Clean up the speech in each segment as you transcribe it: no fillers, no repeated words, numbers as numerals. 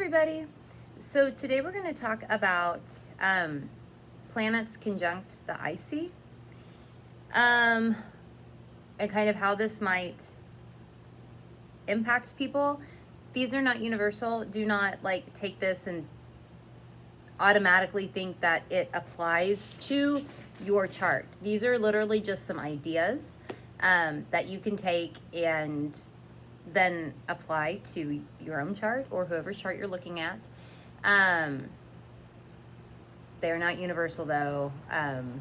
everybody. So today we're going to talk about planets conjunct the IC, and kind of how this might impact people. These are not universal. Do not take this and automatically think that it applies to your chart. These are literally just some ideas that you can take and then apply to your own chart or whoever's chart you're looking at. They're not universal though, and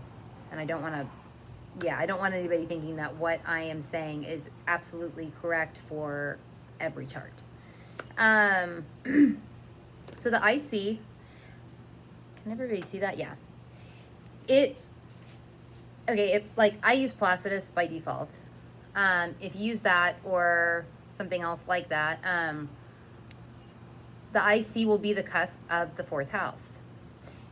I don't want anybody thinking that what I am saying is absolutely correct for every chart. So the IC, can everybody see that? Yeah. I use Placidus by default. If you use that or something else like that, the IC will be the cusp of the fourth house.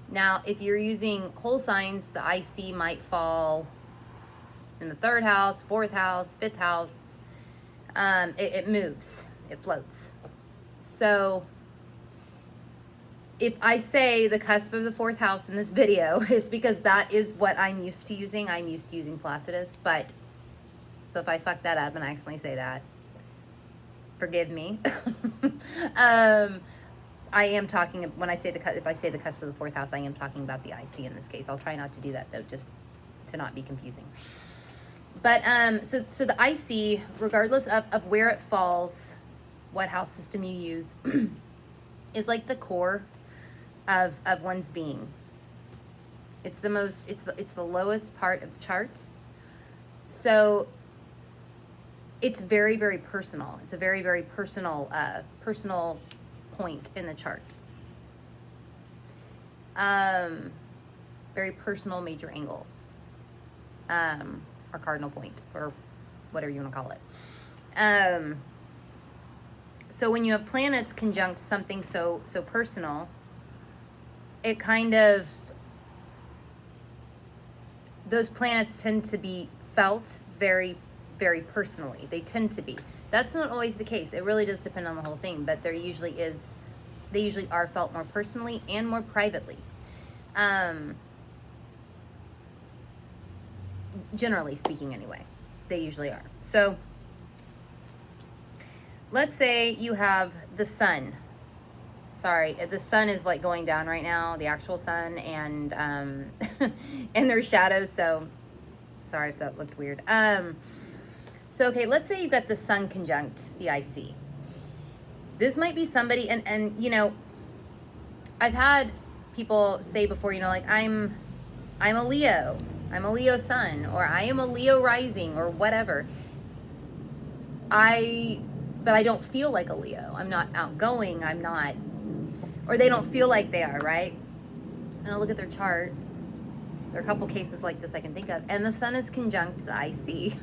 Now, if you're using whole signs, the IC might fall in the third house, fourth house, fifth house. It moves, it floats. So if I say the cusp of the fourth house in this video, it's because that is what I'm used to using. I'm used to using Placidus, but so if I fuck that up and I accidentally say that, forgive me. I am talking, when I say if I say the cusp of the fourth house, I am talking about the IC in this case. I'll try not to do that though, just to not be confusing. But so the IC, regardless of where it falls, what house system you use, is like the core of one's being. It's the lowest part of the chart. So it's very, very personal. It's a very, very personal point in the chart. Very personal major angle, or cardinal point, or whatever you want to call it. So when you have planets conjunct something so personal, it kind of, those planets tend to be felt very, very personally. They tend to be. That's not always the case. It really does depend on the whole thing, but they usually are felt more personally and more privately. Generally speaking anyway, they usually are. So let's say you have the sun. Sorry, the sun is like going down right now, the actual sun, and and there's shadows, so sorry if that looked weird. So, okay, let's say you've got the sun conjunct the IC. This might be somebody, and you know, I've had people say before, you know, like, I'm a Leo sun, or I am a Leo rising, or whatever. But I don't feel like a Leo. I'm not outgoing, or they don't feel like they are, right? And I'll look at their chart. There are a couple cases like this I can think of, and the sun is conjunct the IC.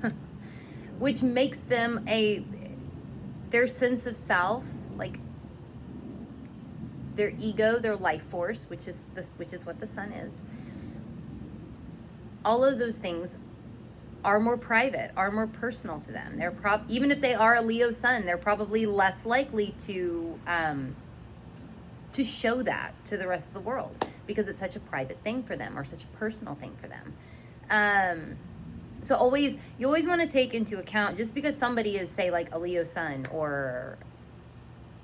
Which makes them their sense of self, like their ego, their life force, which is what the sun is. All of those things are more private, are more personal to them. They're even if they are a Leo sun, they're probably less likely to show that to the rest of the world because it's such a private thing for them, or such a personal thing for them. So you always want to take into account, just because somebody is, say, like a Leo sun or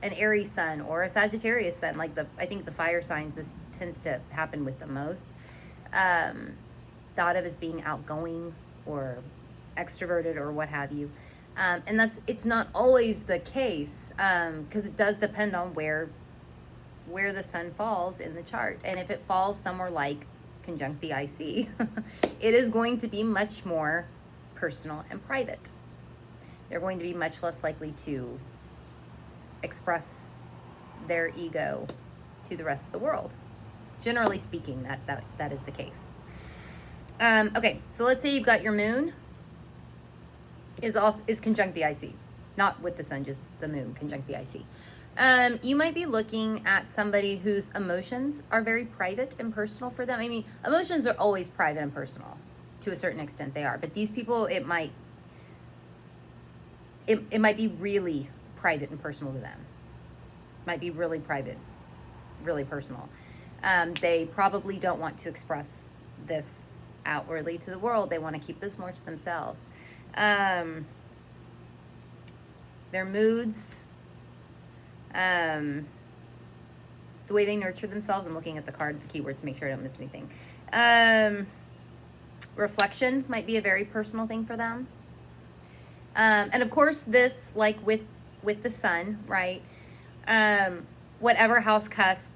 an Aries sun or a Sagittarius sun, I think the fire signs, this tends to happen with the most, thought of as being outgoing or extroverted or what have you. And it's not always the case, because it does depend on where the sun falls in the chart. And if it falls somewhere like conjunct the IC, it is going to be much more personal and private. They're going to be much less likely to express their ego to the rest of the world. Generally speaking, that is the case. Okay, so let's say you've got your moon is conjunct the IC, not with the sun, just the moon conjunct the IC. You might be looking at somebody whose emotions are very private and personal for them. I mean, emotions are always private and personal to a certain extent, they are. But these people, it might be really private and personal to them. Might be really private, really personal. They probably don't want to express this outwardly to the world. They want to keep this more to themselves. Their moods, the way they nurture themselves. I'm looking at the card, the keywords to make sure I don't miss anything. Reflection might be a very personal thing for them. And of course, this, like with the sun, right? Whatever house cusp,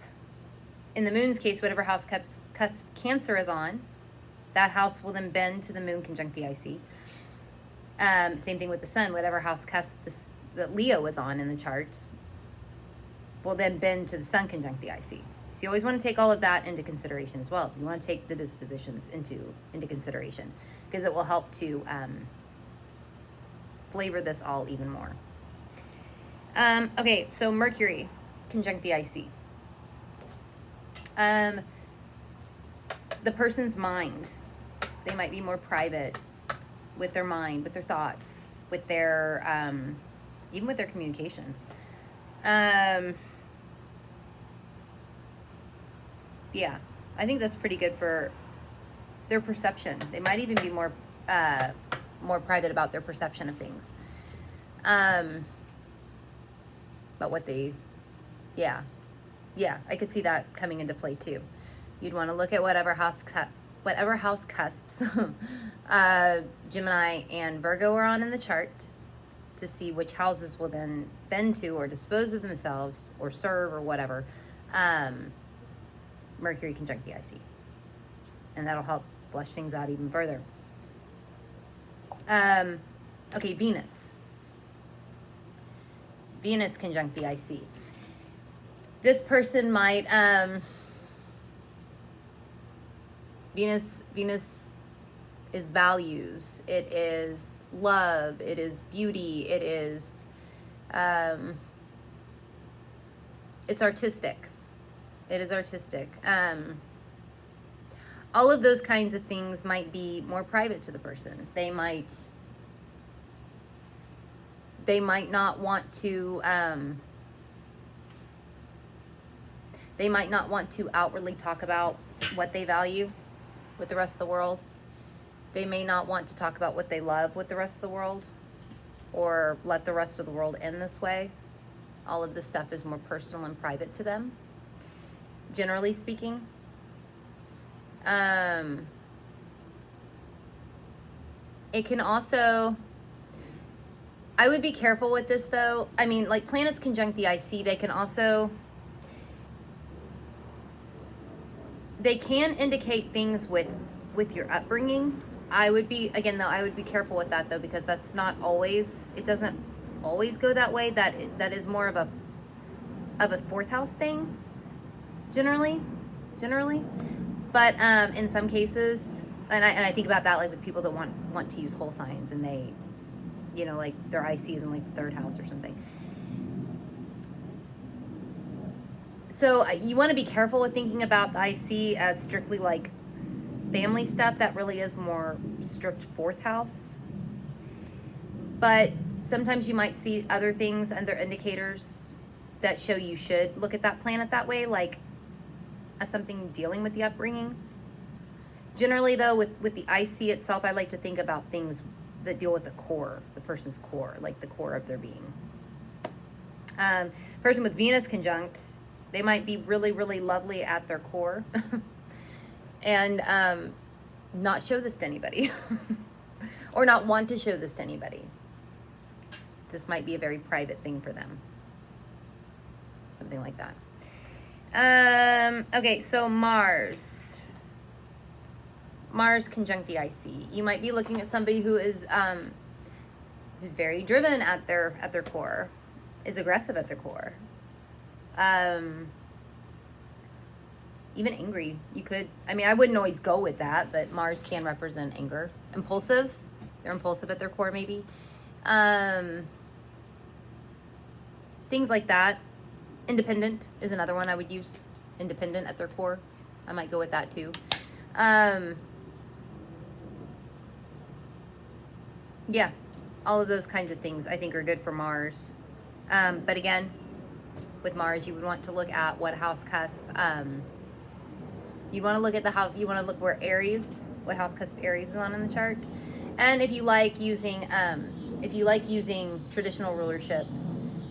in the moon's case, whatever house cusp Cancer is on, that house will then bend to the moon conjunct the IC. Same thing with the sun, whatever house cusp that Leo is on in the chart will then bend to the sun conjunct the IC. So you always want to take all of that into consideration as well. You want to take the dispositions into consideration, because it will help to flavor this all even more. Okay, so Mercury conjunct the IC. The person's mind. They might be more private with their mind, with their thoughts, with their, even with their communication. Yeah, I think that's pretty good for their perception. They might even be more private about their perception of things. But what they, yeah, I could see that coming into play too. You'd want to look at whatever house cusps Gemini and Virgo are on in the chart to see which houses will then bend to or dispose of themselves or serve or whatever Mercury conjunct the IC. And that'll help flesh things out even further. Okay, Venus. Venus conjunct the IC. This person might, Venus is values. It is love. It is beauty. It is, it's artistic. It is artistic. All of those kinds of things might be more private to the person. They might not want to, outwardly talk about what they value with the rest of the world. They may not want to talk about what they love with the rest of the world, or let the rest of the world in this way. All of this stuff is more personal and private to them, generally speaking. It can also, I would be careful with this though. I mean, like planets conjunct the IC, they can indicate things with your upbringing. I would be careful with that though, because that's not always, it doesn't always go that way. That is more of a fourth house thing, generally. But in some cases, and I think about that like with people that want to use whole signs, and they, like their IC is in like the third house or something. So you want to be careful with thinking about the IC as strictly like family stuff. That really is more strict fourth house. But sometimes you might see other things, other indicators that show you should look at that planet that way, like as something dealing with the upbringing. Generally though, with the IC itself, I like to think about things that deal with the core, the person's core, like the core of their being. Person with Venus conjunct, they might be really, really lovely at their core and not show this to anybody or not want to show this to anybody. This might be a very private thing for them. Something like that. Okay, so Mars conjunct the IC. You might be looking at somebody who is who's very driven at their core, is aggressive at their core. Even angry. You could, I wouldn't always go with that, but Mars can represent anger. Impulsive. They're impulsive at their core, maybe. Things like that. Independent is another one I would use. Independent at their core. I might go with that too. Yeah, all of those kinds of things I think are good for Mars. But again, with Mars, you would want to look at what house cusp, you'd want to look at the house, you want to look where Aries, what house cusp Aries is on in the chart. And if you like using traditional rulership,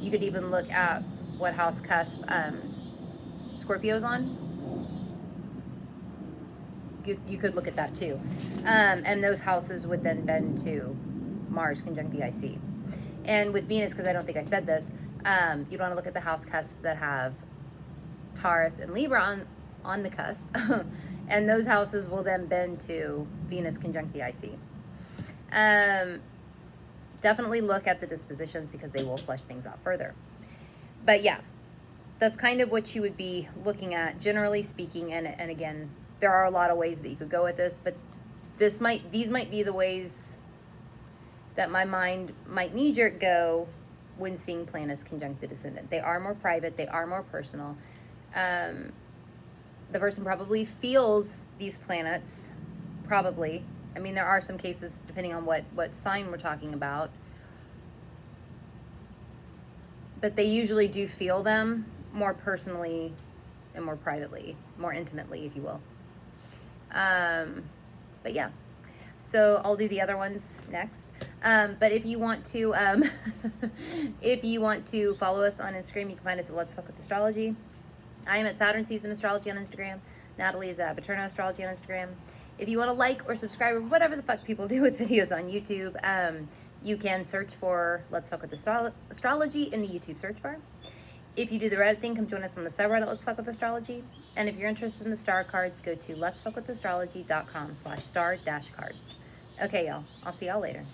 you could even look at what house cusp Scorpio's on. You could look at that too. And those houses would then bend to Mars conjunct the IC. And with Venus, because I don't think I said this, you'd want to look at the house cusp that have Taurus and Libra on the cusp. And those houses will then bend to Venus conjunct the IC. Definitely look at the dispositions because they will flesh things out further. But yeah, that's kind of what you would be looking at, generally speaking. And again, there are a lot of ways that you could go with this, but these might be the ways that my mind might knee-jerk go when seeing planets conjunct the descendant. They are more private, they are more personal. The person probably feels these planets, probably. I mean, there are some cases, depending on what sign we're talking about, but they usually do feel them more personally and more privately, more intimately, if you will. But yeah, so I'll do the other ones next. But if you want to, follow us on Instagram, you can find us at Let's Fuck With Astrology. I am at Saturn Season Astrology on Instagram. Natalie is at Paterno Astrology on Instagram. If you want to like or subscribe or whatever the fuck people do with videos on YouTube, you can search for Let's Fuck With Astrology in the YouTube search bar. If you do the Reddit thing, come join us on the subreddit Let's Fuck With Astrology. And if you're interested in the star cards, go to letsfuckwithastrology.com/star-cards. Okay, y'all. I'll see y'all later.